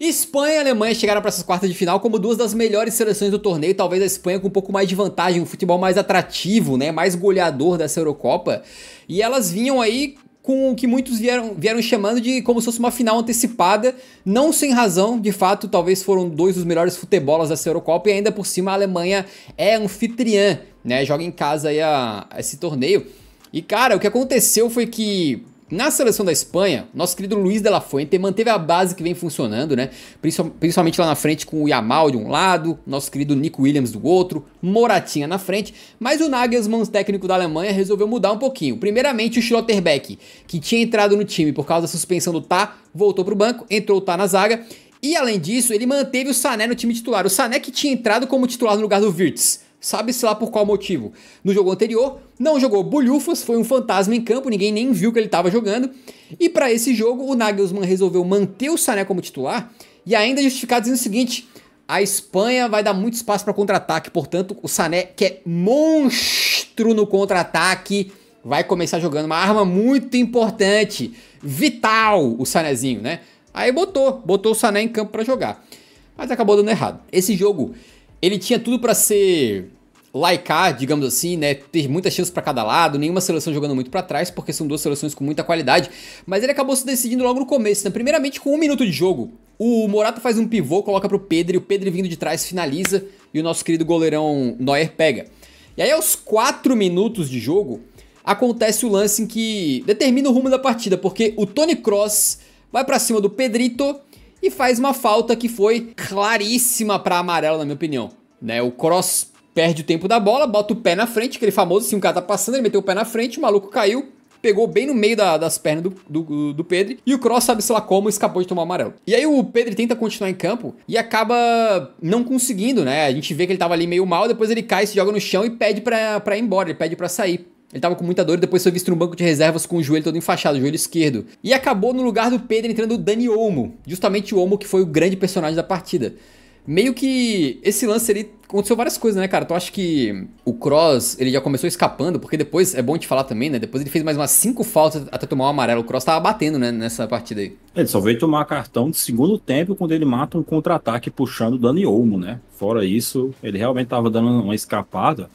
Espanha e Alemanha chegaram para essas quartas de final como duas das melhores seleções do torneio, talvez a Espanha com um pouco mais de vantagem, um futebol mais atrativo, né, mais goleador dessa Eurocopa, e elas vinham aí com o que muitos vieram chamando de como se fosse uma final antecipada, não sem razão, de fato, talvez foram dois dos melhores futebolas dessa Eurocopa, e ainda por cima a Alemanha é anfitriã, né, joga em casa aí esse torneio. E cara, o que aconteceu foi que na seleção da Espanha, nosso querido Luis de la Fuente manteve a base que vem funcionando, né? Principalmente lá na frente com o Yamal de um lado, nosso querido Nico Williams do outro, Moratinha na frente, mas o Nagelsmann, técnico da Alemanha, resolveu mudar um pouquinho. Primeiramente o Schlotterbeck, que tinha entrado no time por causa da suspensão do Tá, voltou pro banco, entrou o Tá na zaga, e além disso, ele manteve o Sané no time titular. O Sané que tinha entrado como titular no lugar do Wirtz. Sabe-se lá por qual motivo. No jogo anterior, não jogou bulhufas, foi um fantasma em campo, ninguém nem viu que ele estava jogando. E para esse jogo, o Nagelsmann resolveu manter o Sané como titular e ainda justificar dizendo o seguinte: a Espanha vai dar muito espaço para contra-ataque, portanto, o Sané, que é monstro no contra-ataque, vai começar jogando uma arma muito importante, vital, o Sanézinho, né? Aí botou o Sané em campo para jogar, mas acabou dando errado. Esse jogo, ele tinha tudo pra ser laicar, digamos assim, né? Ter muitas chances pra cada lado, nenhuma seleção jogando muito pra trás, porque são duas seleções com muita qualidade. Mas ele acabou se decidindo logo no começo, né? Primeiramente com 1 minuto de jogo. O Morata faz um pivô, coloca pro Pedri, o Pedri vindo de trás finaliza e o nosso querido goleirão Neuer pega. E aí aos 4 minutos de jogo, acontece o lance em que determina o rumo da partida, porque o Toni Kroos vai pra cima do Pedrito e faz uma falta que foi claríssima pra amarelo, na minha opinião, né? O Kroos perde o tempo da bola, bota o pé na frente, aquele famoso assim, o cara tá passando, ele meteu o pé na frente, o maluco caiu, pegou bem no meio das pernas do Pedri, e o Kroos, sabe-se lá como, escapou de tomar o amarelo. E aí o Pedri tenta continuar em campo e acaba não conseguindo, né? A gente vê que ele tava ali meio mal, depois ele cai, se joga no chão e pede pra ir embora, ele pede pra sair. Ele tava com muita dor e depois foi visto no banco de reservas com o joelho todo enfaixado, o joelho esquerdo. E acabou no lugar do Pedri entrando o Dani Olmo, justamente o Olmo que foi o grande personagem da partida. Meio que esse lance ali aconteceu várias coisas, né, cara? Tu acha que o Kroos, ele já começou escapando, porque depois, é bom te falar também, né? Depois ele fez mais umas 5 faltas até tomar o amarelo. O Kroos tava batendo, né, nessa partida aí. Ele só veio tomar cartão de segundo tempo quando ele mata um contra-ataque puxando o Dani Olmo, né? Fora isso, ele realmente tava dando uma escapada.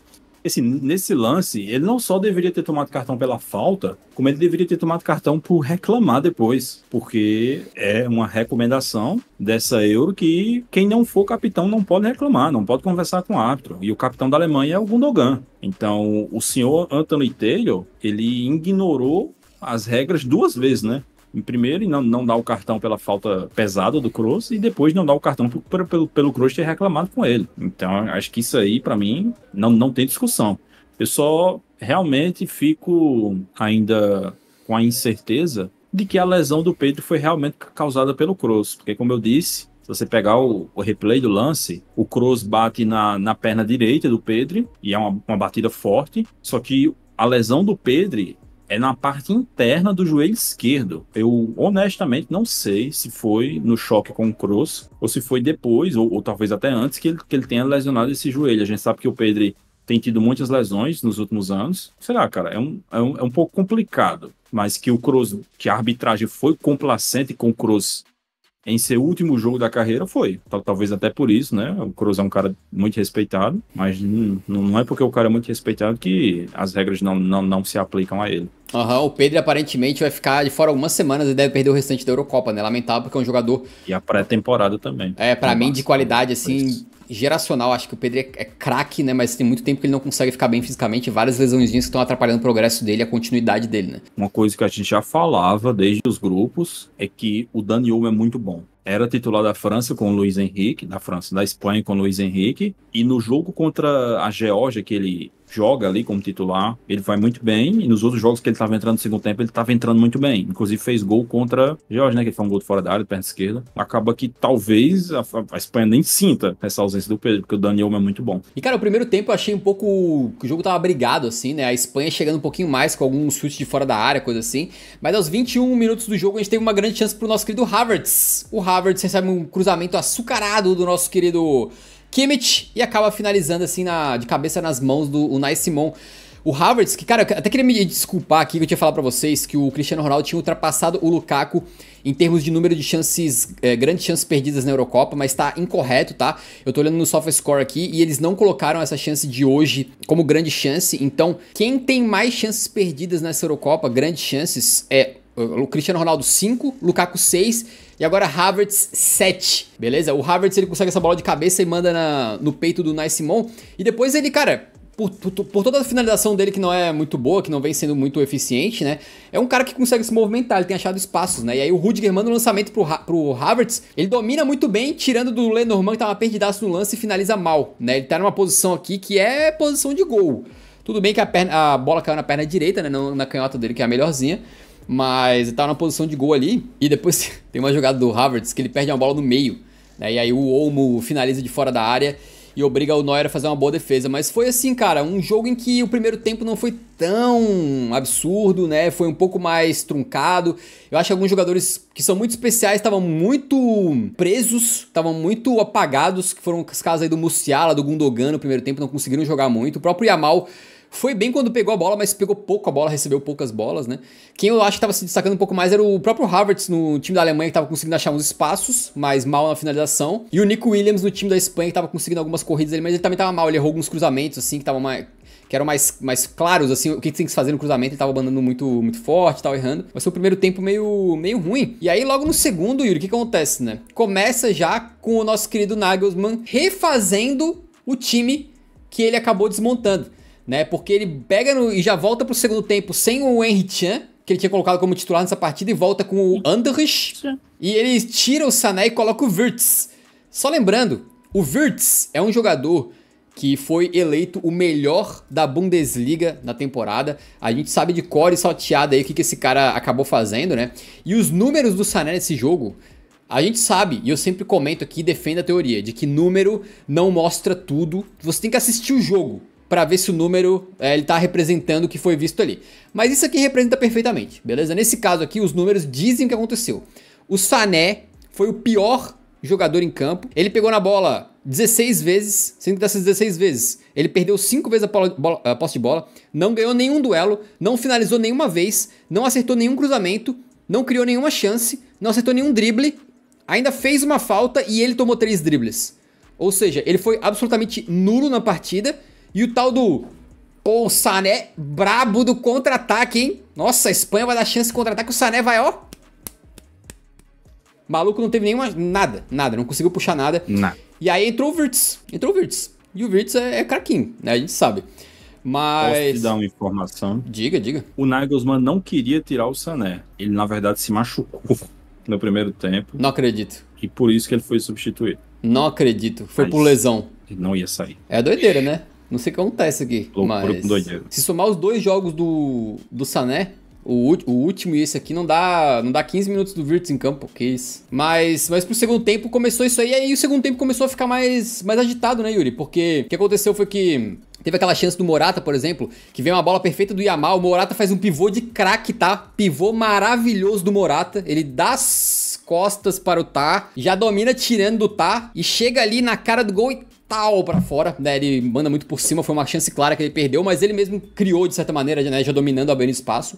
Assim, nesse lance, ele não só deveria ter tomado cartão pela falta, como ele deveria ter tomado cartão por reclamar depois, porque é uma recomendação dessa Euro que quem não for capitão não pode reclamar, não pode conversar com o árbitro. E o capitão da Alemanha é o Gundogan. Então, o senhor Anthony Taylor, ele ignorou as regras 2 vezes, né? Em primeiro, e não dá o cartão pela falta pesada do Kroos, e depois não dá o cartão pelo Kroos ter reclamado com ele. Então, acho que isso aí, pra mim, não tem discussão. Eu só realmente fico ainda com a incerteza de que a lesão do Pedro foi realmente causada pelo Kroos. Porque, como eu disse, se você pegar o replay do lance, o Kroos bate na perna direita do Pedro, e é uma batida forte, só que a lesão do Pedro é na parte interna do joelho esquerdo. Eu, honestamente, não sei se foi no choque com o Kroos, ou se foi depois, ou talvez até antes, que ele tenha lesionado esse joelho. A gente sabe que o Pedri tem tido muitas lesões nos últimos anos. Sei lá, cara, é um pouco complicado. Mas que o Kroos, que a arbitragem foi complacente com o Kroos em seu último jogo da carreira, foi. Talvez até por isso, né? O Kroos é um cara muito respeitado, mas não é porque o cara é muito respeitado que as regras não se aplicam a ele. O Pedri aparentemente vai ficar de fora algumas semanas e deve perder o restante da Eurocopa, né? Lamentável, porque é um jogador... E a pré-temporada também. Pra mim, de qualidade, assim, geracional. Acho que o Pedri é craque, né? Mas tem muito tempo que ele não consegue ficar bem fisicamente. Várias lesãozinhas que estão atrapalhando o progresso dele, a continuidade dele, né? Uma coisa que a gente já falava desde os grupos é que o Dani Olmo é muito bom. Era titular da França com o Luiz Henrique, da Espanha com o Luiz Henrique, e no jogo contra a Geórgia, que ele joga ali como titular, ele vai muito bem, e nos outros jogos que ele estava entrando no segundo tempo, ele estava entrando muito bem. Inclusive fez gol contra a Geórgia, né, que foi um gol de fora da área, de perna esquerda. Acaba que talvez a Espanha nem sinta essa ausência do Pedro, porque o Dani Olmo é muito bom. E cara, o primeiro tempo eu achei um pouco que o jogo tava brigado, assim, né, a Espanha chegando um pouquinho mais com alguns chutes de fora da área, coisa assim, mas aos 21 minutos do jogo a gente teve uma grande chance pro nosso querido Havertz. O Havertz recebe um cruzamento açucarado do nosso querido Kimmich e acaba finalizando assim de cabeça nas mãos do Unai Simon. O Havertz, que, cara, eu até queria me desculpar aqui, que eu tinha falado pra vocês que o Cristiano Ronaldo tinha ultrapassado o Lukaku em termos de número de chances, grandes chances perdidas na Eurocopa, mas tá incorreto, tá? Eu tô olhando no SofaScore aqui e eles não colocaram essa chance de hoje como grande chance, então quem tem mais chances perdidas nessa Eurocopa, grandes chances, é o Cristiano Ronaldo 5, Lukaku 6 e agora Havertz 7, beleza? O Havertz ele consegue essa bola de cabeça e manda no peito do Unai Simon e depois ele, cara... Por toda a finalização dele que não é muito boa, que não vem sendo muito eficiente, né? É um cara que consegue se movimentar, ele tem achado espaços, né? E aí o Rudiger manda um lançamento pro Havertz, ele domina muito bem, tirando do Lenormand que tava perdidaço no lance e finaliza mal, né? Ele tá numa posição aqui que é posição de gol. Tudo bem que a bola caiu na perna direita, né? Não na canhota dele, que é a melhorzinha. Mas ele tá numa posição de gol ali. E depois tem uma jogada do Havertz que ele perde uma bola no meio, né? E aí o Olmo finaliza de fora da área e obriga o Neuer a fazer uma boa defesa. Mas foi assim, cara, um jogo em que o primeiro tempo não foi tão absurdo, né? Foi um pouco mais truncado. Eu acho que alguns jogadores que são muito especiais estavam muito presos, estavam muito apagados, que foram os casos aí do Musiala, do Gundogan no primeiro tempo, não conseguiram jogar muito. O próprio Yamal foi bem quando pegou a bola, mas pegou pouco a bola, recebeu poucas bolas, né? Quem eu acho que estava se destacando um pouco mais era o próprio Havertz no time da Alemanha, que estava conseguindo achar uns espaços, mas mal na finalização. E o Nico Williams no time da Espanha, que estava conseguindo algumas corridas ali, mas ele também estava mal. Ele errou alguns cruzamentos, assim, que eram mais claros, assim, o que tem que se fazer no cruzamento. Ele tava mandando muito forte, tava errando. Mas foi o primeiro tempo meio ruim. E aí, logo no segundo, Yuri, o que acontece, né? Começa já com o nosso querido Nagelsmann refazendo o time que ele acabou desmontando, né? Porque ele pega e já volta pro segundo tempo sem o Henry Can, que ele tinha colocado como titular nessa partida, e volta com o Anderlecht. E ele tira o Sané e coloca o Wirtz. Só lembrando, o Wirtz é um jogador que foi eleito o melhor da Bundesliga na temporada. A gente sabe de cor e salteada aí o que esse cara acabou fazendo, né? E os números do Sané nesse jogo, a gente sabe, e eu sempre comento aqui e defendo a teoria, de que número não mostra tudo. Você tem que assistir o jogo pra ver se o número ele tá representando o que foi visto ali. Mas isso aqui representa perfeitamente, beleza? Nesse caso aqui, os números dizem o que aconteceu. O Sané foi o pior jogador em campo. Ele pegou na bola 16 vezes, sendo que dessas 16 vezes, ele perdeu 5 vezes a posse de bola, não ganhou nenhum duelo, não finalizou nenhuma vez, não acertou nenhum cruzamento, não criou nenhuma chance, não acertou nenhum drible, ainda fez uma falta e ele tomou 3 dribles. Ou seja, ele foi absolutamente nulo na partida. E o tal do o Sané brabo do contra-ataque, hein? Nossa, a Espanha vai dar chance de contra-ataque, o Sané vai, ó. Maluco não teve nenhuma... Nada, não conseguiu puxar nada. E aí entrou o Wirtz. E o Wirtz é craquinho, né? A gente sabe. Mas... Posso te dar uma informação? Diga. O Nagelsmann não queria tirar o Sané. Ele, na verdade, se machucou no primeiro tempo. Não acredito. E por isso que ele foi substituído. Não acredito. Foi por lesão. Ele não ia sair. É doideira, né? Não sei o que acontece aqui, mas se somar os 2 jogos do Sané, o último e esse aqui, não dá 15 minutos do Wirtz em campo, que isso. Mas pro segundo tempo começou isso aí, e aí o segundo tempo começou a ficar mais agitado, né, Yuri? Porque o que aconteceu foi que teve aquela chance do Morata, por exemplo, que vem uma bola perfeita do Yamal, o Morata faz um pivô de craque, tá? Pivô maravilhoso do Morata, ele dá as costas para o Tá, já domina tirando do Tá, e chega ali na cara do gol e tal pra fora, né? Ele manda muito por cima, foi uma chance clara que ele perdeu, mas ele mesmo criou de certa maneira, né? Já dominando, abrindo espaço.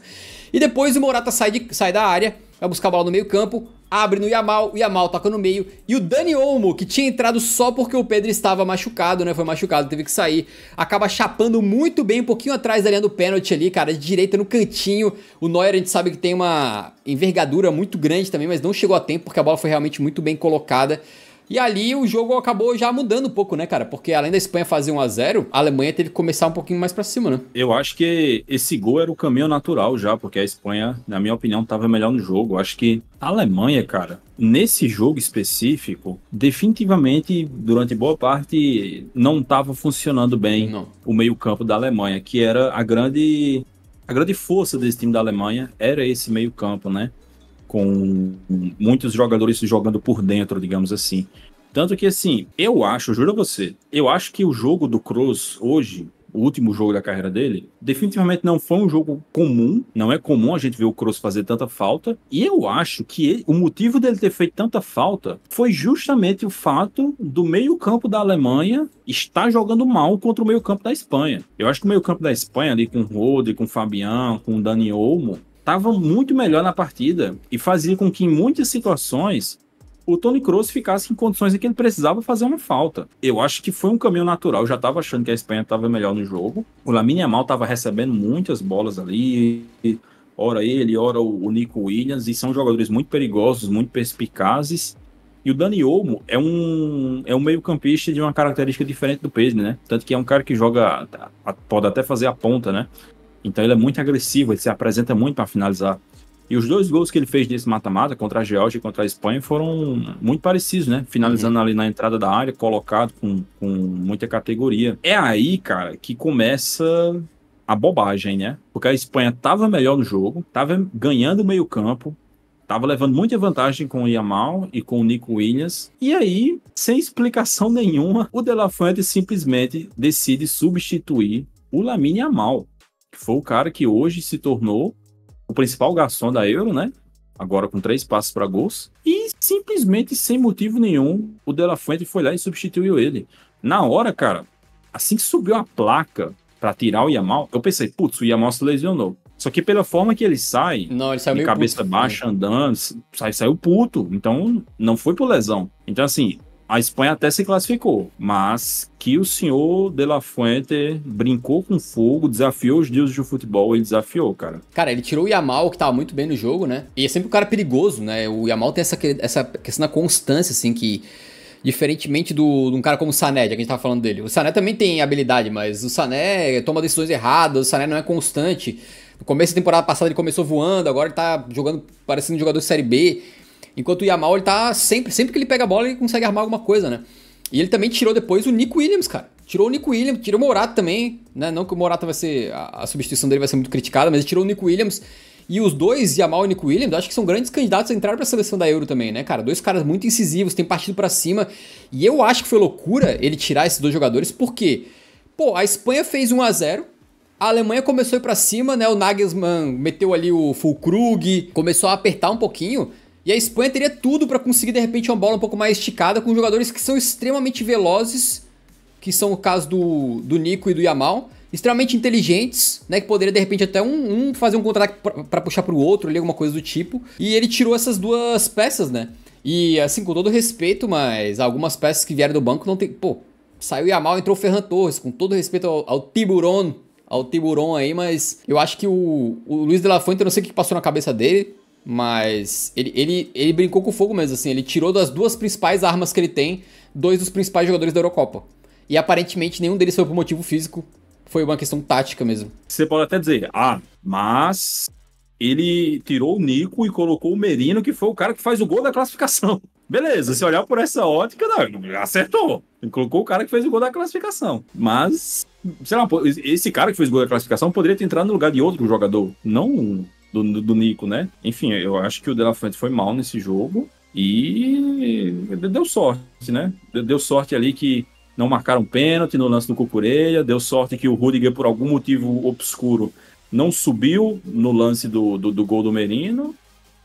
E depois o Morata sai da área, vai buscar a bola no meio campo, abre no Yamal, o Yamal toca no meio, e o Dani Olmo, que tinha entrado só porque o Pedro estava machucado, né? Foi machucado, teve que sair, acaba chapando muito bem, um pouquinho atrás da linha do pênalti ali, cara, de direita no cantinho. O Neuer a gente sabe que tem uma envergadura muito grande também, mas não chegou a tempo, porque a bola foi realmente muito bem colocada. E ali o jogo acabou já mudando um pouco, né, cara? Porque além da Espanha fazer 1-0, a Alemanha teve que começar um pouquinho mais pra cima, né? Eu acho que esse gol era o caminho natural já, porque a Espanha, na minha opinião, estava melhor no jogo. Eu acho que a Alemanha, cara, nesse jogo específico, definitivamente, durante boa parte, não estava funcionando bem o meio-campo da Alemanha, que era a grande força desse time da Alemanha, era esse meio-campo, né? Com muitos jogadores jogando por dentro, digamos assim. Tanto que, assim, eu juro a você, eu acho que o jogo do Kroos hoje o último jogo da carreira dele, definitivamente não foi um jogo comum, não é comum a gente ver o Kroos fazer tanta falta, e eu acho que o motivo dele ter feito tanta falta foi justamente o fato do meio-campo da Alemanha estar jogando mal contra o meio-campo da Espanha. Eu acho que o meio-campo da Espanha, ali com o Rodri, com o Fabián, com o Dani Olmo, estava muito melhor na partida e fazia com que em muitas situações o Toni Kroos ficasse em condições em que ele precisava fazer uma falta. Eu acho que foi um caminho natural. Eu já estava achando que a Espanha estava melhor no jogo. O Lamine Yamal estava recebendo muitas bolas ali, ora ele, ora o Nico Williams, e são jogadores muito perigosos, muito perspicazes. E o Dani Olmo é um meio-campista de uma característica diferente do Pedri, né? Tanto que é um cara que joga, pode até fazer a ponta, né? Então ele é muito agressivo, ele se apresenta muito para finalizar. E os 2 gols que ele fez nesse mata-mata, contra a Geórgia e contra a Espanha, foram muito parecidos, né? Finalizando ali na entrada da área, colocado com muita categoria. É aí, cara, que começa a bobagem, né? Porque a Espanha tava melhor no jogo, tava ganhando o meio-campo, tava levando muita vantagem com o Yamal e com o Nico Williams. E aí, sem explicação nenhuma, o De La Fuente simplesmente decide substituir o Lamine Yamal, que foi o cara que hoje se tornou o principal garçom da Euro, né? Agora com 3 passes para gols. E simplesmente, sem motivo nenhum, o De La Fuente foi lá e substituiu ele. Na hora, cara, assim que subiu a placa para tirar o Yamal, eu pensei, putz, o Yamal se lesionou. Só que pela forma que ele sai, não, ele saiu de meio cabeça puto, baixa, andando, saiu puto. Então, não foi por lesão. Então, assim, a Espanha até se classificou, mas que o senhor De La Fuente brincou com fogo, desafiou os deuses do futebol, ele desafiou, cara. Cara, ele tirou o Yamal, que tava muito bem no jogo, né? E é sempre um cara perigoso, né? O Yamal tem essa questão da constância, assim, que... Diferentemente de um cara como o Sané, já que a gente tava falando dele. O Sané também tem habilidade, mas o Sané toma decisões erradas, o Sané não é constante. No começo da temporada passada ele começou voando, agora ele tá jogando, parecendo um jogador de Série B. Enquanto o Yamal, ele tá sempre que ele pega a bola, ele consegue armar alguma coisa, né? E ele também tirou depois o Nico Williams, cara. Tirou o Nico Williams, tirou o Morata também, né? Não que o Morata vai ser... A substituição dele vai ser muito criticada, mas ele tirou o Nico Williams. E os dois, Yamal e Nico Williams, acho que são grandes candidatos a entrar pra seleção da Euro também, né, cara? 2 caras muito incisivos, tem partido pra cima. E eu acho que foi loucura ele tirar esses 2 jogadores, porque, pô, a Espanha fez 1-0, a Alemanha começou a ir pra cima, né? O Nagelsmann meteu ali o Füllkrug, começou a apertar um pouquinho. E a Espanha teria tudo pra conseguir, de repente, uma bola um pouco mais esticada com jogadores que são extremamente velozes, que são o caso do Nico e do Yamal, extremamente inteligentes, né, que poderia de repente até um fazer um contra-ataque pra puxar pro outro ali, alguma coisa do tipo, e ele tirou essas 2 peças, né, e assim, com todo respeito, mas algumas peças que vieram do banco não tem, pô, saiu o Yamal, entrou o Ferran Torres, com todo respeito ao Tiburon aí, mas eu acho que o Luis de la Fuente, eu não sei o que passou na cabeça dele, mas ele brincou com fogo mesmo, assim, ele tirou das 2 principais armas que ele tem, 2 dos principais jogadores da Eurocopa, e aparentemente nenhum deles foi por motivo físico. Foi uma questão tática mesmo. Você pode até dizer, mas ele tirou o Nico e colocou o Merino, que foi o cara que faz o gol da classificação. Beleza, se olhar por essa ótica, não, acertou. Ele colocou o cara que fez o gol da classificação. Mas, sei lá, esse cara que fez o gol da classificação poderia ter entrado no lugar de outro jogador, não do Nico, né? Enfim, eu acho que o De La Fuente foi mal nesse jogo e deu sorte, né? Deu sorte ali que não marcaram pênalti no lance do Cucurella, deu sorte que o Rudiger, por algum motivo obscuro, não subiu no lance do gol do Merino,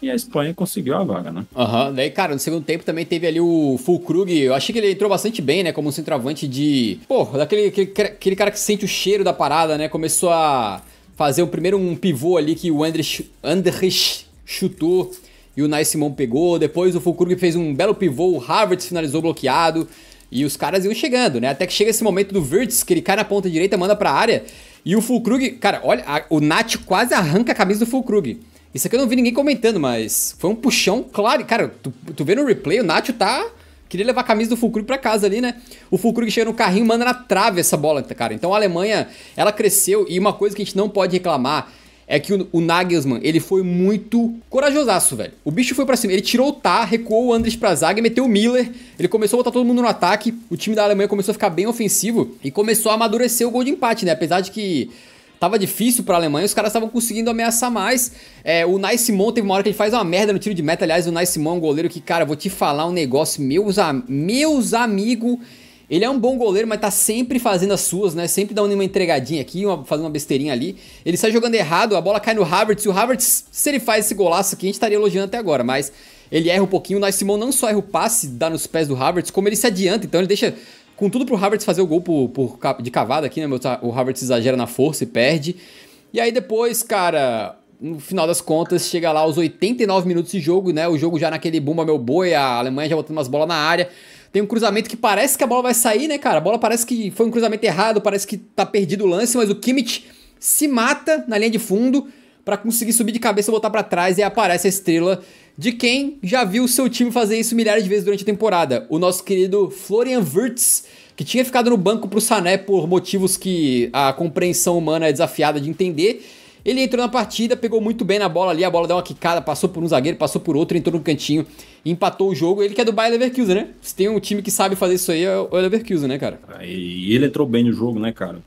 e a Espanha conseguiu a vaga, né? Daí, cara, no segundo tempo também teve ali o Füllkrug, eu achei que ele entrou bastante bem, né, como um centroavante de... Pô, aquele cara que sente o cheiro da parada, né, começou a fazer um pivô ali que o Andrich chutou e o Nai Simon pegou, depois o Füllkrug fez um belo pivô, o Havertz finalizou bloqueado, e os caras iam chegando, né? Até que chega esse momento do Wirtz, que ele cai na ponta direita, manda pra área. E o Füllkrug... Cara, olha, o Nath quase arranca a camisa do Füllkrug. Isso aqui eu não vi ninguém comentando, mas foi um puxão claro. Cara, tu vê no replay, o Nath queria levar a camisa do Füllkrug pra casa ali, né? O Füllkrug chega no carrinho e manda na trave essa bola, cara. Então a Alemanha, ela cresceu. E uma coisa que a gente não pode reclamar é que o Nagelsmann, ele foi muito corajosaço, velho. O bicho foi pra cima, ele tirou o Tah, recuou o Andrich pra zaga e meteu o Miller. Ele começou a botar todo mundo no ataque, o time da Alemanha começou a ficar bem ofensivo e começou a amadurecer o gol de empate, né? Apesar de que tava difícil pra Alemanha, os caras estavam conseguindo ameaçar mais. O Nai Simon teve uma hora que ele faz uma merda no tiro de meta. Aliás, o Nai Simon é um goleiro que, cara, vou te falar um negócio, meus amigos, Ele é um bom goleiro, mas tá sempre fazendo as suas, né? Sempre dando uma entregadinha aqui, fazendo uma besteirinha ali. Ele sai jogando errado, a bola cai no Havertz, e o Havertz, se ele faz esse golaço aqui, a gente estaria elogiando até agora, mas ele erra um pouquinho. O Unai Simon não só erra o passe, dá nos pés do Havertz, como ele se adianta, então ele deixa com tudo pro Havertz fazer o gol de cavada aqui, né? O Havertz exagera na força e perde. E aí depois, cara, no final das contas, chega lá aos 89 minutos de jogo, né? O jogo já naquele bumba meu boi, a Alemanha já botando umas bolas na área. Tem um cruzamento que parece que a bola vai sair, né, cara? A bola parece que foi um cruzamento errado, parece que tá perdido o lance, mas o Kimmich se mata na linha de fundo pra conseguir subir de cabeça e voltar pra trás, e aparece a estrela de quem já viu o seu time fazer isso milhares de vezes durante a temporada. O nosso querido Florian Wirtz, que tinha ficado no banco pro Sané por motivos que a compreensão humana é desafiada de entender. Ele entrou na partida, pegou muito bem na bola ali, a bola deu uma quicada, passou por um zagueiro, passou por outro, entrou no cantinho, empatou o jogo. Ele que é do Bayer Leverkusen, né? Se tem um time que sabe fazer isso aí, é o Leverkusen, né, cara? E ele entrou bem no jogo, né, cara?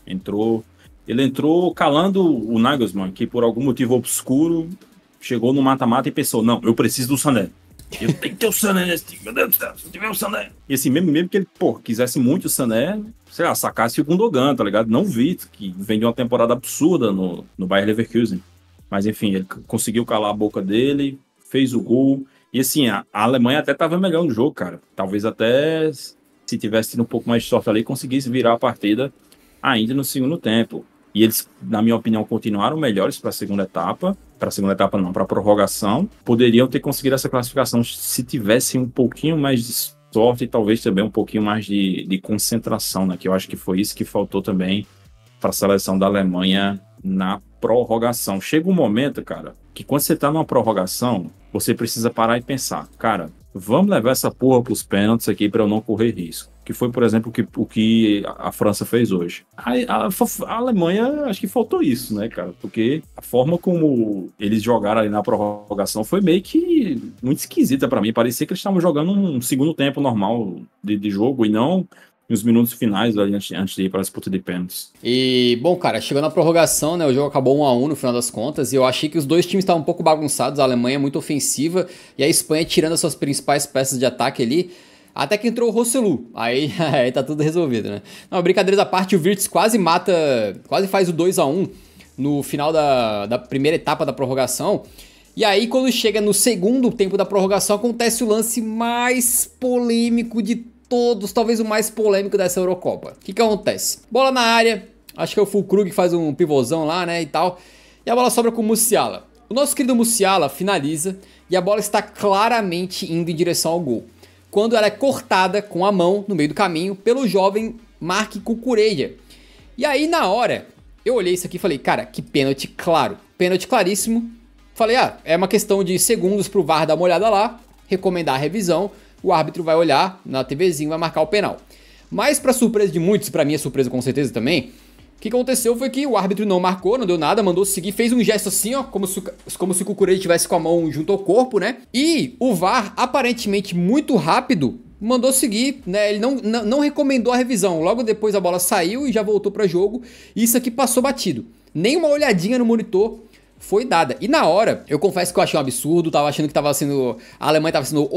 Ele entrou calando o Nagelsmann, que por algum motivo obscuro chegou no mata-mata e pensou, não, eu preciso do Sané. Eu tenho que ter o Sané nesse time, meu Deus do céu, se tiver o Sané. E assim, mesmo que ele, quisesse muito o Sané, sei lá, sacasse o Gundogan, tá ligado? Não vi, que vem de uma temporada absurda no Bayer Leverkusen. Mas enfim, ele conseguiu calar a boca dele, fez o gol. E assim, a Alemanha até tava melhor no jogo, cara. Talvez até, se tivesse tido um pouco mais de sorte ali, conseguisse virar a partida ainda no segundo tempo. E eles, na minha opinião, continuaram melhores para a segunda etapa. Para a segunda etapa não, para a prorrogação. Poderiam ter conseguido essa classificação se tivessem um pouquinho mais de sorte e talvez também um pouquinho mais de concentração, né? Que eu acho que foi isso que faltou também para a seleção da Alemanha na prorrogação. Chega um momento, cara, que quando você tá numa prorrogação, você precisa parar e pensar, cara, vamos levar essa porra pros pênaltis aqui para eu não correr risco. Que foi, por exemplo, o que a França fez hoje. A Alemanha, acho que faltou isso, né, cara? Porque a forma como eles jogaram ali na prorrogação foi meio que muito esquisita para mim. Parecia que eles estavam jogando um segundo tempo normal de jogo e não nos minutos finais ali antes de ir para a disputa de pênaltis. E, bom, cara, chegou na prorrogação, né? O jogo acabou 1-1 no final das contas, e eu achei que os dois times estavam um pouco bagunçados. A Alemanha é muito ofensiva e a Espanha tirando as suas principais peças de ataque ali. Até que entrou o Rosselu, aí tá tudo resolvido, né? Não, brincadeiras à parte, o Wirtz quase faz o 2-1 no final da primeira etapa da prorrogação. E aí, quando chega no segundo tempo da prorrogação, acontece o lance mais polêmico de todos, talvez o mais polêmico dessa Eurocopa. O que acontece? Bola na área, acho que é o Füllkrug que faz um pivôzão lá, né, e tal. E a bola sobra com o Musiala. O nosso querido Musiala finaliza e a bola está claramente indo em direção ao gol, quando ela é cortada com a mão no meio do caminho pelo jovem Marc Cucurella. E aí, na hora, eu olhei isso aqui e falei, cara, que pênalti claro, pênalti claríssimo. Falei, é uma questão de segundos pro VAR dar uma olhada lá, recomendar a revisão, o árbitro vai olhar na TVzinha e vai marcar o penal. Mas pra surpresa de muitos, pra minha surpresa com certeza também, o que aconteceu foi que o árbitro não marcou, não deu nada, mandou seguir, fez um gesto assim, ó, como se o Cucurella estivesse com a mão junto ao corpo, né? E o VAR, aparentemente muito rápido, mandou seguir, né? Ele não recomendou a revisão. Logo depois a bola saiu e já voltou para jogo. E isso aqui passou batido. Nem uma olhadinha no monitor foi dada. E na hora, eu confesso que eu achei um absurdo, tava achando que a Alemanha tava sendo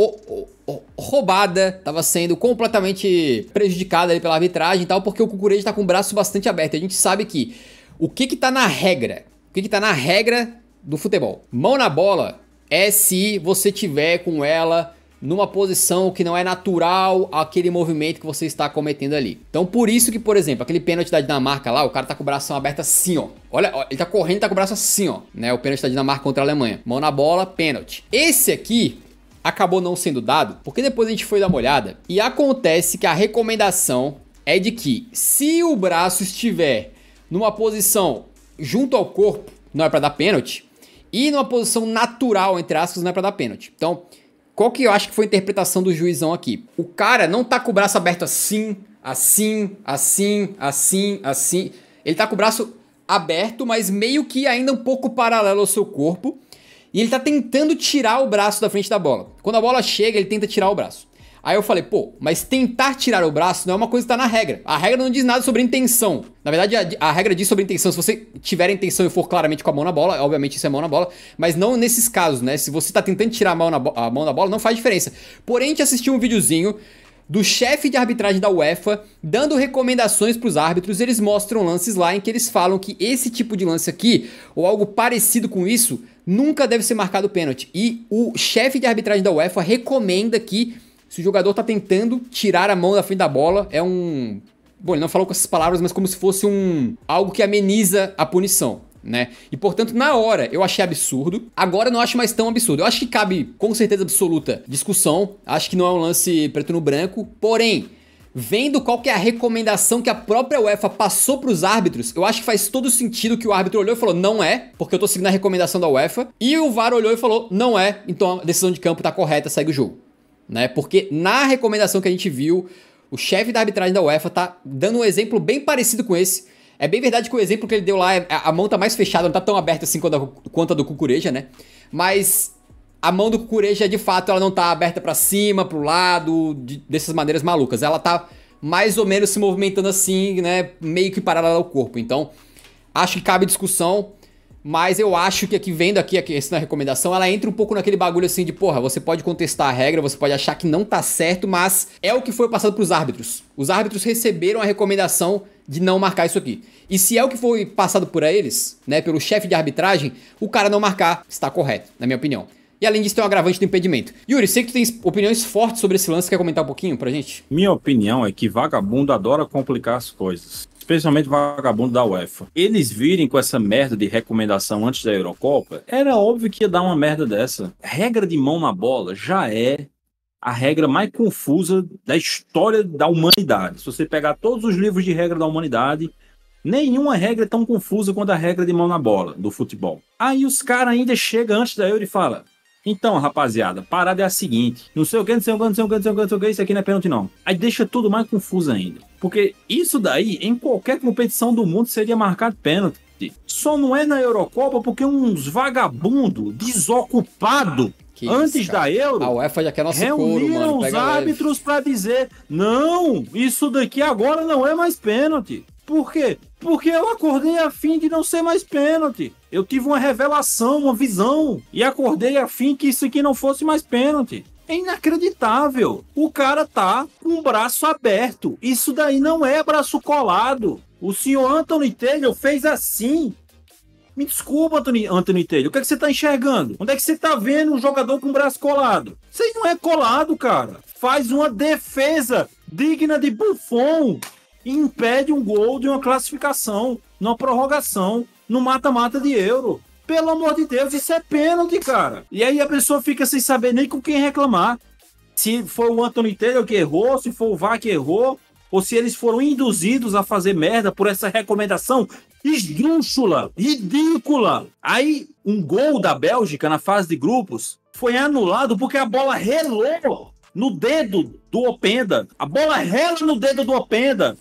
roubada, tava sendo completamente prejudicada ali pela arbitragem e tal, porque o Cucurella tá com o braço bastante aberto. A gente sabe que o que tá na regra? O que tá na regra do futebol? Mão na bola é se você tiver com ela numa posição que não é natural aquele movimento que você está cometendo ali. Então por isso que, por exemplo, aquele pênalti da Dinamarca lá, o cara tá com o braço aberto assim, ó. Olha, ele tá correndo e tá com o braço assim, ó, né? O pênalti da Dinamarca contra a Alemanha. Mão na bola, pênalti. Esse aqui acabou não sendo dado, porque depois a gente foi dar uma olhada e acontece que a recomendação é de que se o braço estiver numa posição junto ao corpo, não é pra dar pênalti, e numa posição natural, entre aspas, não é pra dar pênalti. Então, qual que eu acho que foi a interpretação do juizão aqui? O cara não tá com o braço aberto assim, assim, assim, assim, assim. Ele tá com o braço aberto, mas meio que ainda um pouco paralelo ao seu corpo. E ele tá tentando tirar o braço da frente da bola. Quando a bola chega, ele tenta tirar o braço. Aí eu falei, mas tentar tirar o braço não é uma coisa que tá na regra. A regra não diz nada sobre intenção. Na verdade, a regra diz sobre intenção. Se você tiver a intenção e for claramente com a mão na bola, obviamente isso é mão na bola, mas não nesses casos, né? Se você tá tentando tirar a mão na bola, não faz diferença. Porém, a gente assistiu um videozinho do chefe de arbitragem da UEFA, dando recomendações para os árbitros. Eles mostram lances lá em que eles falam que esse tipo de lance aqui, ou algo parecido com isso, nunca deve ser marcado pênalti. E o chefe de arbitragem da UEFA recomenda que, se o jogador tá tentando tirar a mão da frente da bola, é um... Bom, ele não falou com essas palavras, mas como se fosse algo que ameniza a punição, né? E portanto, na hora, eu achei absurdo. Agora eu não acho mais tão absurdo. Eu acho que cabe, com certeza absoluta, discussão. Acho que não é um lance preto no branco. Porém, vendo qual que é a recomendação que a própria UEFA passou pros árbitros, eu acho que faz todo sentido que o árbitro olhou e falou, não é, porque eu tô seguindo a recomendação da UEFA. E o VAR olhou e falou, não é, então a decisão de campo tá correta, segue o jogo, né? Porque na recomendação que a gente viu, o chefe da arbitragem da UEFA tá dando um exemplo bem parecido com esse. É bem verdade que o exemplo que ele deu lá, a mão tá mais fechada, não tá tão aberta assim quanto a do Cucureja, né? Mas a mão do Cucureja, de fato, ela não tá aberta pra cima, pro lado, dessas maneiras malucas. Ela tá mais ou menos se movimentando assim, né? Meio que paralela ao corpo. Então, acho que cabe discussão. Mas eu acho que aqui, vendo aqui essa recomendação, ela entra um pouco naquele bagulho assim de, porra, você pode contestar a regra, você pode achar que não tá certo, mas é o que foi passado pros árbitros. Os árbitros receberam a recomendação de não marcar isso aqui. E se é o que foi passado por eles, né, pelo chefe de arbitragem, o cara não marcar está correto, na minha opinião. E além disso tem um agravante do impedimento. Yuri, sei que tu tens opiniões fortes sobre esse lance, quer comentar um pouquinho pra gente? Minha opinião é que vagabundo adora complicar as coisas. Especialmente vagabundo da UEFA. Eles virem com essa merda de recomendação antes da Eurocopa, era óbvio que ia dar uma merda dessa. Regra de mão na bola já é a regra mais confusa da história da humanidade. Se você pegar todos os livros de regra da humanidade, nenhuma regra é tão confusa quanto a regra de mão na bola do futebol. Aí os caras ainda chegam antes da Euro e falam, então, rapaziada, parada é a seguinte, não sei o que, isso aqui não é pênalti não. Aí deixa tudo mais confuso ainda. Porque isso daí, em qualquer competição do mundo, seria marcado pênalti. Só não é na Eurocopa porque uns vagabundo desocupado antes da Euro a UEFA já quer nosso reuniram couro, os árbitros para dizer, não, isso daqui agora não é mais pênalti. Por quê? Porque eu acordei a fim de não ser mais pênalti. Eu tive uma revelação, uma visão, e acordei a fim que isso aqui não fosse mais pênalti. É inacreditável. O cara tá com o braço aberto. Isso daí não é braço colado. O senhor Anthony Taylor fez assim. Me desculpa, Anthony Taylor. O que é que você tá enxergando? Onde é que você tá vendo um jogador com o braço colado? Isso aí não é colado, cara. Faz uma defesa digna de Buffon. E impede um gol de uma classificação, numa prorrogação, no mata-mata de Euro. Pelo amor de Deus, isso é pênalti, cara. E aí a pessoa fica sem saber nem com quem reclamar. Se foi o Anthony Taylor que errou, se foi o VAR que errou, ou se eles foram induzidos a fazer merda por essa recomendação esdrúxula, ridícula. Aí um gol da Bélgica na fase de grupos foi anulado porque a bola relou no dedo do Openda. A bola rela no dedo do Openda.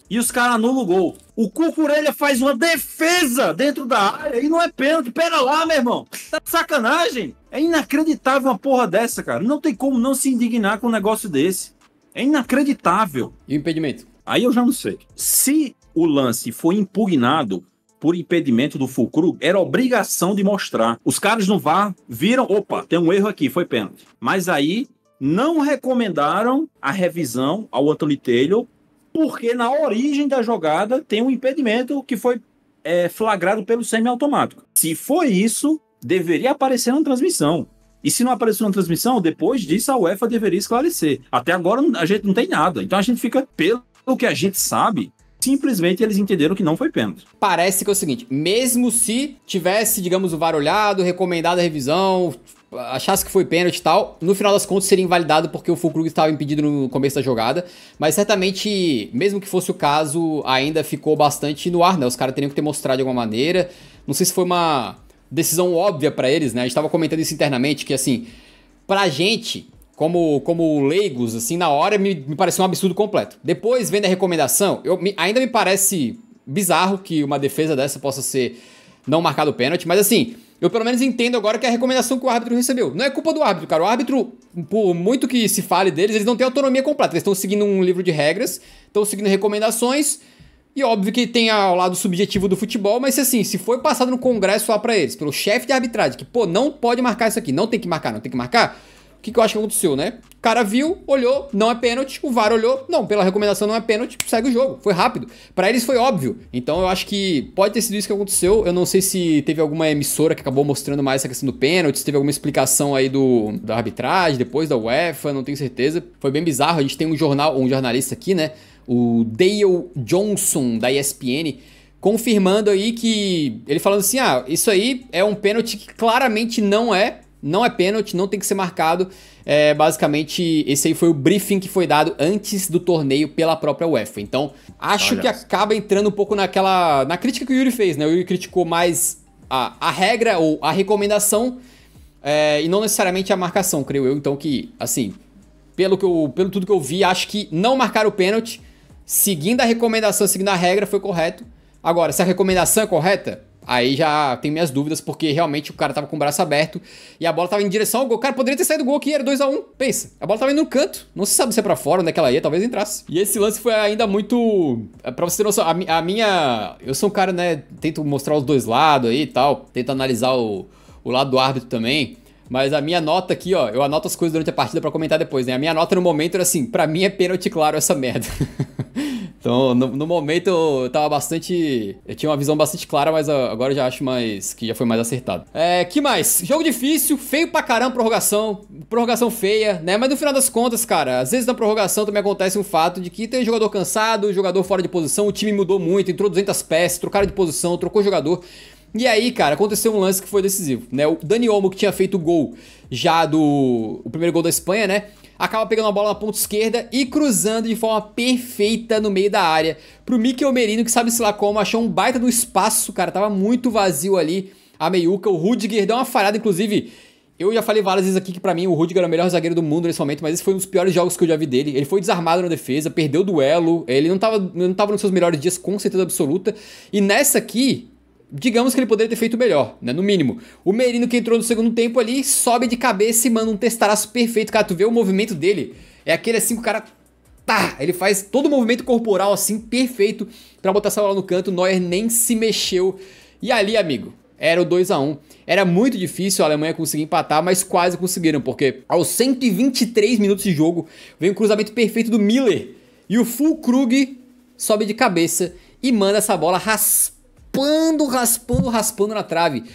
E os caras anulam o gol. O Cucurella faz uma defesa dentro da área e não é pênalti. Pera lá, meu irmão. Tá de sacanagem. É inacreditável uma porra dessa, cara. Não tem como não se indignar com um negócio desse. É inacreditável. E o impedimento? Aí eu já não sei. Se o lance foi impugnado por impedimento do Fulcrum, era obrigação de mostrar. Os caras no VAR viram, opa, tem um erro aqui, foi pênalti. Mas aí não recomendaram a revisão ao Anthony Taylor, porque na origem da jogada tem um impedimento que foi flagrado pelo semiautomático. Se foi isso, deveria aparecer na transmissão. E se não apareceu na transmissão, depois disso a UEFA deveria esclarecer. Até agora a gente não tem nada. Então a gente fica, pelo que a gente sabe, simplesmente eles entenderam que não foi pênalti. Parece que é o seguinte, mesmo se tivesse, digamos, o VAR olhado, recomendado a revisão, achasse que foi pênalti e tal, no final das contas seria invalidado porque o Fulcrum estava impedido no começo da jogada, mas certamente, mesmo que fosse o caso, ainda ficou bastante no ar, né? Os caras teriam que ter mostrado de alguma maneira. Não sei se foi uma decisão óbvia pra eles, né? A gente tava comentando isso internamente, que assim, pra gente, como leigos, assim, na hora me pareceu um absurdo completo. Depois, vendo a recomendação, ainda me parece bizarro que uma defesa dessa possa ser não marcado pênalti, mas assim, eu pelo menos entendo agora que é a recomendação que o árbitro recebeu. Não é culpa do árbitro, cara. O árbitro, por muito que se fale deles, eles não têm autonomia completa. Eles estão seguindo um livro de regras, estão seguindo recomendações, e óbvio que tem ao lado subjetivo do futebol, mas assim, se foi passado no congresso lá pra eles, pelo chefe de arbitragem, que, pô, não pode marcar isso aqui, não tem que marcar, o que eu acho que aconteceu, né? O cara viu, olhou, não é pênalti, o VAR olhou, não, pela recomendação não é pênalti, segue o jogo, foi rápido. Pra eles foi óbvio. Então eu acho que pode ter sido isso que aconteceu. Eu não sei se teve alguma emissora que acabou mostrando mais essa questão do pênalti, se teve alguma explicação aí da arbitragem, depois da UEFA, não tenho certeza. Foi bem bizarro, a gente tem um jornalista aqui, né, o Dale Johnson, da ESPN, confirmando aí que, ele falando assim, isso aí é um pênalti que claramente não é pênalti, não tem que ser marcado. Basicamente, esse aí foi o briefing que foi dado antes do torneio pela própria UEFA. Então, acho que acaba entrando um pouco na crítica que o Yuri fez, né? O Yuri criticou mais a regra ou a recomendação e não necessariamente a marcação, creio eu. Então, que, assim, pelo tudo que eu vi, acho que não marcar o pênalti, seguindo a recomendação, seguindo a regra, foi correto. Agora, se a recomendação é correta, aí já tem minhas dúvidas, porque realmente o cara tava com o braço aberto e a bola tava em direção ao gol. Cara, poderia ter saído do gol aqui, era 2-1. Pensa, a bola tava indo no canto. Não se sabe se é pra fora, onde é que ela ia, talvez entrasse. E esse lance foi ainda muito... Pra você ter noção, a minha... Eu sou um cara, né, tento mostrar os dois lados aí e tal, tento analisar o lado do árbitro também. Mas a minha nota aqui, ó, eu anoto as coisas durante a partida pra comentar depois, né? A minha nota no momento era assim, pra mim é pênalti claro essa merda. Então, no momento eu tava bastante... Eu tinha uma visão bastante clara, mas agora eu já acho que já foi mais acertado. Que mais? Jogo difícil, feio pra caramba, prorrogação feia, né? Mas no final das contas, cara, às vezes na prorrogação também acontece um fato de que tem jogador cansado, jogador fora de posição, o time mudou muito, entrou 200 peças, trocaram de posição, trocou jogador. E aí, cara, aconteceu um lance que foi decisivo, né? O Dani Olmo, que tinha feito o gol já o primeiro gol da Espanha, né? Acaba pegando a bola na ponta esquerda e cruzando de forma perfeita no meio da área pro Mikel Merino, que sabe-se lá como, achou um baita do espaço, cara, tava muito vazio ali a meiuca. O Rudiger deu uma falhada, inclusive, eu já falei várias vezes aqui que pra mim o Rudiger era o melhor zagueiro do mundo nesse momento, mas esse foi um dos piores jogos que eu já vi dele. Ele foi desarmado na defesa, perdeu o duelo, ele não tava nos seus melhores dias, com certeza absoluta. E nessa aqui, digamos que ele poderia ter feito melhor, né? No mínimo. O Merino, que entrou no segundo tempo ali, sobe de cabeça e manda um testaraço perfeito. Cara, tu vê o movimento dele, é aquele assim que o cara... Ele faz todo o movimento corporal assim, perfeito, pra botar essa bola no canto. O Neuer nem se mexeu. E ali, amigo, era o 2-1. Era muito difícil a Alemanha conseguir empatar, mas quase conseguiram, porque aos 123 minutos de jogo, vem um cruzamento perfeito do Miller. E o Füllkrug sobe de cabeça e manda essa bola raspando na trave,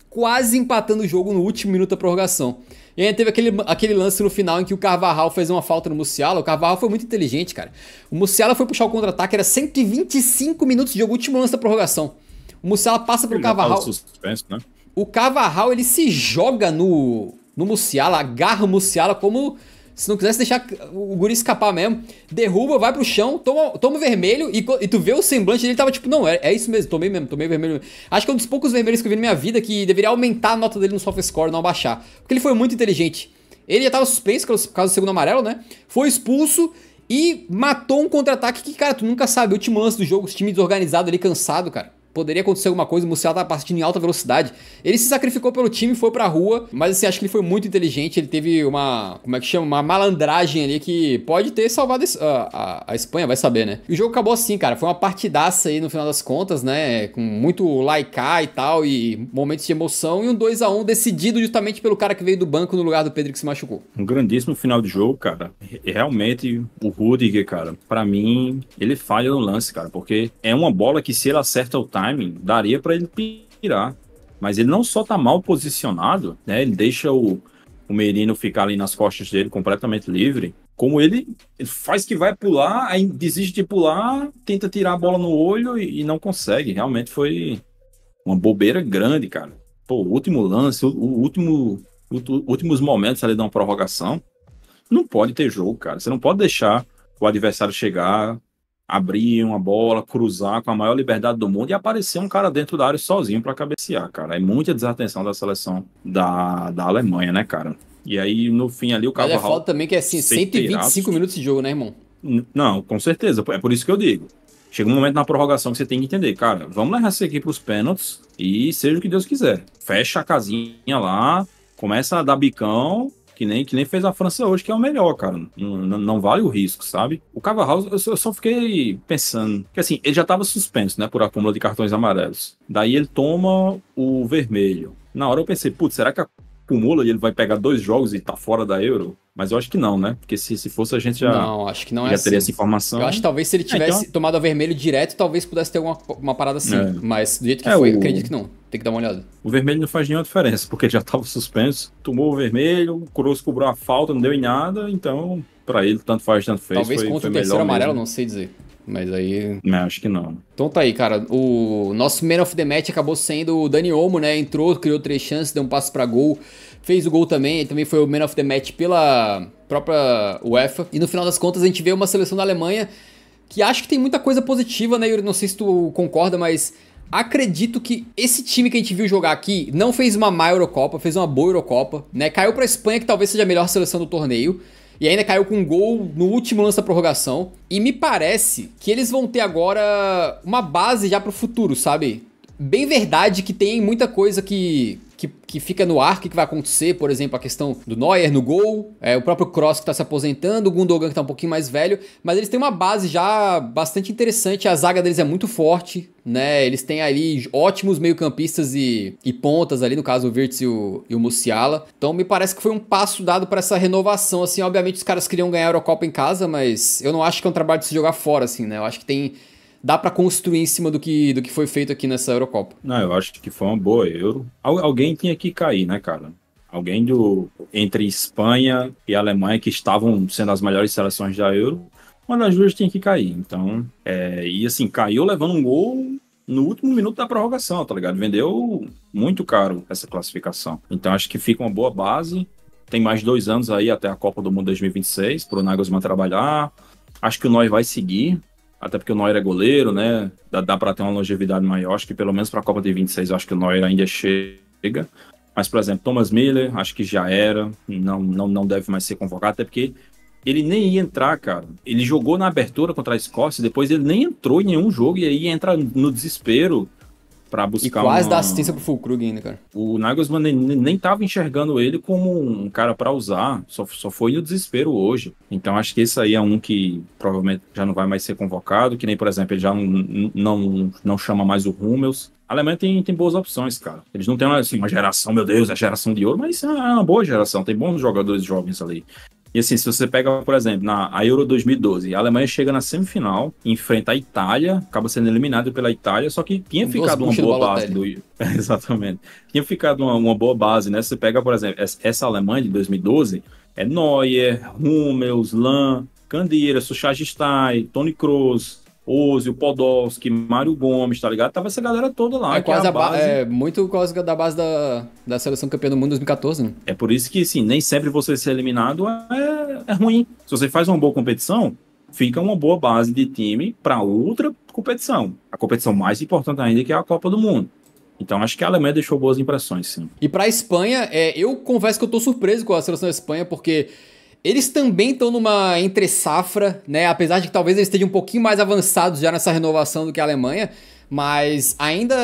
quase empatando o jogo no último minuto da prorrogação. E aí teve aquele lance no final em que o Carvajal fez uma falta no Musiala. O Carvajal foi muito inteligente, cara. O Musiala foi puxar o contra-ataque, era 125 minutos de jogo, último lance da prorrogação. O Musiala passa pro Carvajal. Suspenso, né? O Carvajal, ele se joga no Musiala, agarra o Musiala como... Se não quisesse deixar o guri escapar mesmo, derruba, vai pro chão, toma o vermelho e tu vê o semblante dele, tava tipo, não, é isso mesmo, tomei vermelho. Acho que é um dos poucos vermelhos que eu vi na minha vida que deveria aumentar a nota dele no SofaScore, não abaixar. Porque ele foi muito inteligente. Ele já tava suspenso por causa do segundo amarelo, né? Foi expulso e matou um contra-ataque que, cara, tu nunca sabe. O último lance do jogo, os time desorganizado ali, cansado, cara. Poderia acontecer alguma coisa, o Musiala tava partindo em alta velocidade. Ele se sacrificou pelo time, foi pra rua, mas assim, acho que ele foi muito inteligente. Ele teve uma malandragem ali que pode ter salvado a Espanha, vai saber, né? E o jogo acabou assim, cara, foi uma partidaça aí no final das contas, né? Com muito laicar e tal, e momentos de emoção, e um 2-1 decidido justamente pelo cara que veio do banco no lugar do Pedro que se machucou. Um grandíssimo final de jogo, cara. Realmente, o Rudiger, cara, pra mim, ele falha no lance, cara, porque é uma bola que se ele acerta o timing, daria pra ele pirar. Mas ele não só tá mal posicionado, né? Ele deixa o Merino ficar ali nas costas dele completamente livre, como ele faz que vai pular, aí desiste de pular, tenta tirar a bola no olho e não consegue. Realmente foi uma bobeira grande, cara. Pô, o último lance, últimos momentos ali de uma prorrogação, não pode ter jogo, cara. Você não pode deixar o adversário chegar, abrir uma bola, cruzar com a maior liberdade do mundo e aparecer um cara dentro da área sozinho para cabecear, cara. É muita desatenção da seleção da Alemanha, né, cara? E aí, no fim ali, o Carvajal... Mas é foda também que é assim, 125 minutos de jogo, né, irmão? Não, com certeza. É por isso que eu digo. Chega um momento na prorrogação que você tem que entender, cara, vamos levar isso aqui pros pênaltis e seja o que Deus quiser. Fecha a casinha lá, começa a dar bicão, que nem fez a França hoje, que é o melhor, cara. Não vale o risco, sabe? O Carvajal, eu só fiquei pensando, que assim, ele já tava suspenso, né, por acúmulo de cartões amarelos. Daí ele toma o vermelho. Na hora eu pensei, putz, será que a acumula e ele vai pegar 2 jogos e tá fora da Euro? Mas eu acho que não, né? Porque se fosse a gente Não, acho que não já é teria assim. essa informação. Eu acho que talvez se ele tivesse tomado a vermelho direto, talvez pudesse ter uma parada assim. Mas do jeito que foi, acredito que não. Tem que dar uma olhada. O vermelho não faz nenhuma diferença, porque ele já tava suspenso. Tomou o vermelho, o Kroos cobrou a falta, não deu em nada. Então, pra ele, tanto faz, tanto fez. Talvez contra o terceiro amarelo, não sei dizer. Mas aí... acho que não. Então tá aí, cara. O nosso Man of the Match acabou sendo o Dani Olmo, né? Entrou, criou 3 chances, deu um passo pra gol. Fez o gol também. Ele também foi o Man of the Match pela própria UEFA. E no final das contas a gente vê uma seleção da Alemanha que acho que tem muita coisa positiva, né, Yuri? Não sei se tu concorda, mas... acredito que esse time que a gente viu jogar aqui não fez uma má Eurocopa, fez uma boa Eurocopa, né? Caiu pra Espanha, que talvez seja a melhor seleção do torneio. E ainda caiu com um gol no último lance da prorrogação. E me parece que eles vão ter agora uma base já pro futuro, sabe? Bem verdade que tem muita coisa que fica no ar, o que vai acontecer, por exemplo, a questão do Neuer no gol, o próprio Kroos que tá se aposentando, o Gundogan que tá um pouquinho mais velho, mas eles têm uma base já bastante interessante, a zaga deles é muito forte, né, eles têm ali ótimos meio-campistas e pontas ali, no caso o Wirtz e o Musiala, então me parece que foi um passo dado para essa renovação, assim, obviamente os caras queriam ganhar a Eurocopa em casa, mas eu não acho que é um trabalho de se jogar fora, assim, né, eu acho que dá pra construir em cima do que foi feito aqui nessa Eurocopa. Não, eu acho que foi uma boa Euro. Alguém tinha que cair, né, cara? Alguém entre Espanha e Alemanha, que estavam sendo as melhores seleções da Euro, uma das duas tinha que cair. Então, e assim, caiu levando um gol no último minuto da prorrogação, tá ligado? Vendeu muito caro essa classificação. Então, acho que fica uma boa base. Tem mais 2 anos aí até a Copa do Mundo 2026 pro Nagelsmann trabalhar. Acho que o Neuer vai seguir. Até porque o Neuer é goleiro, né? Dá para ter uma longevidade maior. Acho que pelo menos para a Copa de 26, eu acho que o Neuer ainda chega. Mas, por exemplo, Thomas Müller, acho que já era. Não deve mais ser convocado, até porque ele nem ia entrar, cara. Ele jogou na abertura contra a Escócia, depois ele nem entrou em nenhum jogo, e aí entra no desespero para buscar e quase dá assistência pro Füllkrug ainda, cara. O Nagelsmann nem tava enxergando ele como um cara para usar, só foi no desespero hoje. Então acho que esse aí é um que provavelmente já não vai mais ser convocado, que nem, por exemplo, ele já não chama mais o Hummels. A Alemanha tem boas opções, cara. Eles não têm assim, uma geração, meu Deus, a geração de ouro, mas é uma boa geração, tem bons jogadores jovens ali. E assim, se você pega, por exemplo, a Euro 2012, a Alemanha chega na semifinal, enfrenta a Itália, acaba sendo eliminado pela Itália, só que tinha ficado uma boa base do... Exatamente. Tinha ficado uma boa base, né? Você pega, por exemplo, essa Alemanha de 2012, Neuer, Hummels, Lahm, Candeira, Suchajstein, Toni Kroos, Ozil, Podolski, Mário Gomes, tá ligado? Tava essa galera toda lá. Quase muito quase da base da seleção campeã do mundo 2014, né? É por isso que, assim, nem sempre você ser eliminado é ruim. Se você faz uma boa competição, fica uma boa base de time para outra competição. A competição mais importante ainda, que é a Copa do Mundo. Então, acho que a Alemanha deixou boas impressões, sim. E pra Espanha, eu confesso que eu tô surpreso com a seleção da Espanha, porque... eles também estão numa entre-safra, né? Apesar de que talvez eles estejam um pouquinho mais avançados já nessa renovação do que a Alemanha, mas ainda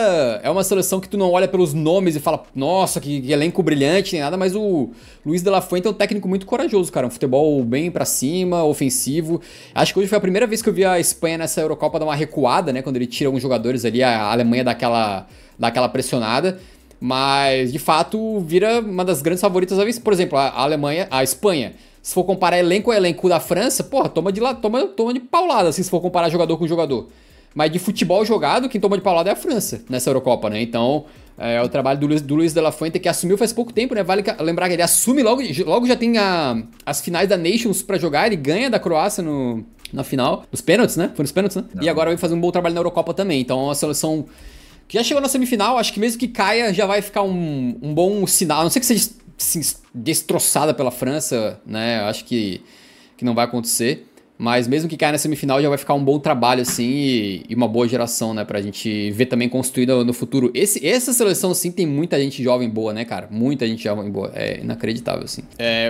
é uma seleção que tu não olha pelos nomes e fala, nossa, que elenco brilhante, nem nada, mas o Luis de la Fuente é um técnico muito corajoso, cara, um futebol bem pra cima, ofensivo. Acho que hoje foi a primeira vez que eu vi a Espanha nessa Eurocopa dar uma recuada, né? Quando ele tira alguns jogadores ali, a Alemanha dá aquela pressionada. Mas, de fato, vira uma das grandes favoritas a vez. Por exemplo, a Espanha, se for comparar elenco a elenco da França, porra, toma de paulada, assim, se for comparar jogador com jogador. Mas de futebol jogado, quem toma de paulada é a França nessa Eurocopa, né? Então, é o trabalho do Luis de la Fuente, que assumiu faz pouco tempo, né? Vale lembrar que ele assume logo já tem as finais da Nations pra jogar, ele ganha da Croácia na final. Nos pênaltis, né? Foi nos pênaltis, né? Não. E agora vai fazer um bom trabalho na Eurocopa também. Então, é uma seleção que já chegou na semifinal, acho que mesmo que caia, já vai ficar um bom sinal. A não sei que seja assim, destroçada pela França, né? Acho que não vai acontecer. Mas mesmo que caia na semifinal, já vai ficar um bom trabalho, assim, e uma boa geração, né? Pra gente ver também construída no futuro. Essa seleção, sim, tem muita gente jovem boa, né, cara? Muita gente jovem boa. É inacreditável, assim.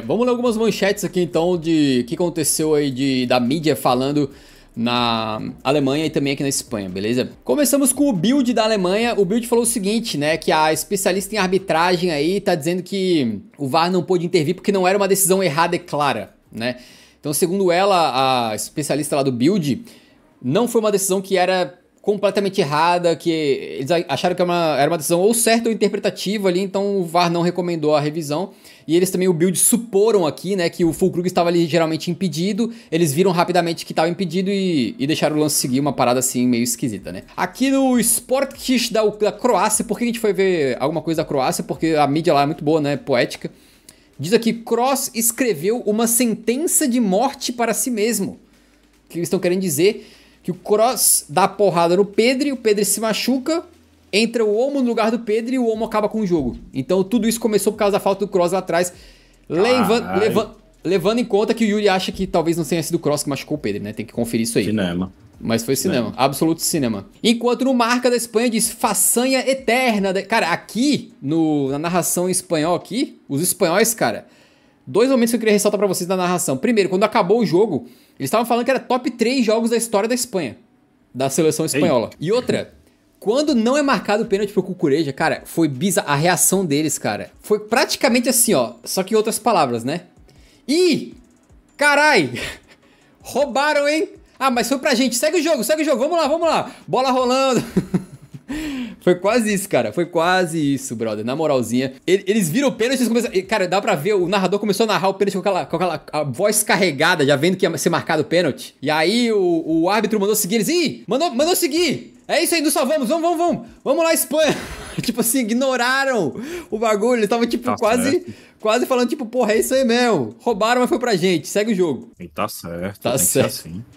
Vamos ler algumas manchetes aqui, então, de que aconteceu aí da mídia falando na Alemanha e também aqui na Espanha, beleza? Começamos com o Bild da Alemanha. O Bild falou o seguinte, né, que a especialista em arbitragem aí tá dizendo que o VAR não pôde intervir porque não era uma decisão errada e clara, né? Então, segundo ela, a especialista lá do Bild, não foi uma decisão que era completamente errada, que eles acharam que era uma decisão ou certa ou interpretativa ali, então o VAR não recomendou a revisão. E eles também, o Bild, suporam aqui, né, que o Füllkrug estava ali geralmente impedido, eles viram rapidamente que estava impedido e deixaram o lance seguir, uma parada assim meio esquisita, né. Aqui no Sportkiss da Croácia, por que a gente foi ver alguma coisa da Croácia? Porque a mídia lá é muito boa, né, poética. Diz aqui, Kroos escreveu uma sentença de morte para si mesmo. O que eles estão querendo dizer? Que o Kroos dá porrada no Pedri, o Pedri se machuca, entra o Olmo no lugar do Pedri e o Olmo acaba com o jogo. Então tudo isso começou por causa da falta do Kroos lá atrás, levando em conta que o Yuri acha que talvez não tenha sido o Kroos que machucou o Pedri, né? Tem que conferir isso aí. Cinema. Mas foi cinema, absoluto cinema. Enquanto no Marca da Espanha diz façanha eterna. Cara, aqui, na narração em espanhol aqui, os espanhóis, cara, 2 momentos que eu queria ressaltar pra vocês na narração. Primeiro, quando acabou o jogo, eles estavam falando que era top 3 jogos da história da Espanha, da seleção espanhola. E outra, quando não é marcado o pênalti pro Cucurella, cara, foi bizarro. A reação deles, cara, foi praticamente assim, ó, só que em outras palavras, né? Ih, carai, roubaram, hein? Ah, mas foi pra gente. Segue o jogo, vamos lá. Bola rolando. Foi quase isso, cara. Foi quase isso, brother. Na moralzinha. Eles viram o pênalti e começaram... Cara, dá pra ver, o narrador começou a narrar o pênalti com aquela a voz carregada, já vendo que ia ser marcado o pênalti. E aí o árbitro mandou seguir eles. Ih, mandou seguir. É isso aí, nos salvamos. Vamos. Vamos lá, Espanha. Tipo assim, ignoraram o bagulho. Eles estavam, tipo, quase falando, tipo, porra, é isso aí mesmo. Roubaram, mas foi pra gente. Segue o jogo. E tá certo. Tá certo. Assim.